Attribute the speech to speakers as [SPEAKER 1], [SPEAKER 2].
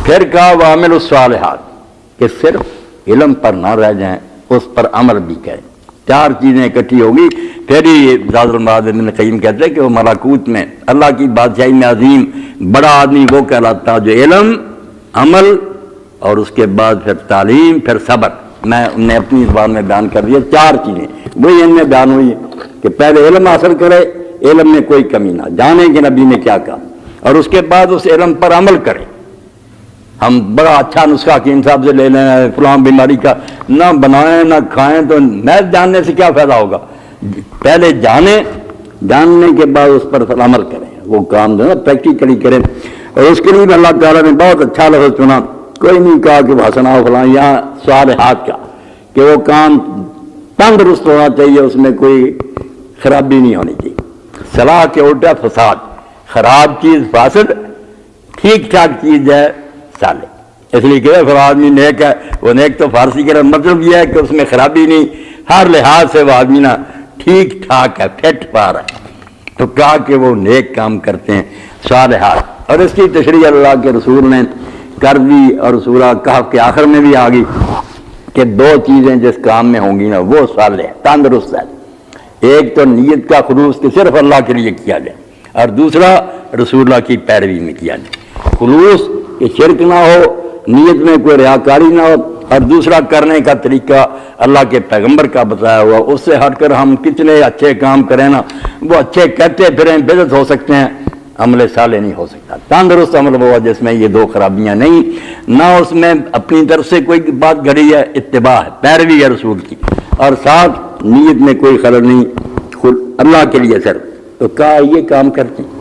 [SPEAKER 1] پھر کہا وعمل الصالحات کہ صرف علم پر نہ رہ جائیں، اس پر عمل بھی کریں. 4 چیزیں اکٹھی ہوگی. پھر ہی زاد المعاد ابن قیم کہتے ہیں کہ وہ ملکوت میں اللہ کی بادشاہی میں عظیم بڑا آدمی وہ کہلاتا جو علم، عمل اور اس کے بعد پھر تعلیم، پھر صبر. میں نے اپنی زبان میں بیان کر دیا 4 چیزیں وہی ان میں بیان ہوئی ہیں کہ پہلے علم حاصل کرے، علم میں کوئی کمی نہ جانے کہ نبی نے کیا کہا، اور اس کے بعد اس علم پر عمل کرے. ہم بڑا اچھا نسخہ حکیم صاحب سے لے لیں فلاں بیماری کا، نہ بنائیں نہ کھائیں تو محض جاننے سے کیا فائدہ ہوگا. پہلے جانیں، جاننے کے بعد اس پر عمل کریں، وہ کام جو ہے نا پریکٹیکلی کریں. اور اس کے لیے بھی اللہ تعالیٰ نے بہت اچھا لفظ چنا. کوئی نہیں کہا کہ حسنا فلاں یا صالحات کا، کہ وہ کام تندرست ہونا چاہیے، اس میں کوئی خرابی نہیں ہونی چاہیے. صلاح کے الٹا فساد، خراب چیز فاسد، ٹھیک ٹھاک چیز ہے صالح. اس لیے کہ پھر آدمی نیک ہے، وہ نیک تو فارسی کا مطلب یہ ہے کہ اس میں خرابی نہیں، ہر لحاظ سے وہ آدمی نا ٹھیک ٹھاک ہے، فٹ پار ہے. تو کہا کہ وہ نیک کام کرتے ہیں صالحات. اور اس کی تشریح اللہ کے رسول نے کر دی، اور سورہ کہف کے آخر میں بھی آ گئی کہ 2 چیزیں جس کام میں ہوں گی نا وہ صالح ہے، تندرست ہے. ایک تو نیت کا خلوص کہ صرف اللہ کے لیے کیا جائے، اور دوسرا رسول اللہ کی پیروی میں کیا جائے. خلوص کہ شرک نہ ہو، نیت میں کوئی ریاکاری نہ ہو، اور دوسرا کرنے کا طریقہ اللہ کے پیغمبر کا بتایا ہوا. اس سے ہٹ کر ہم کتنے اچھے کام کریں نا، وہ اچھے کہتے پھریں بدعت ہو سکتے ہیں، عمل صالح نہیں ہو سکتا. تندرست عمل وہ جس میں یہ 2 خرابیاں نہیں، نہ اس میں اپنی طرف سے کوئی بات گھڑی ہے، اتباع ہے، پیروی ہے رسول کی، اور ساتھ نیت میں کوئی خلل نہیں، اللہ کے لیے صرف. تو کہا یہ کام کرتے ہیں.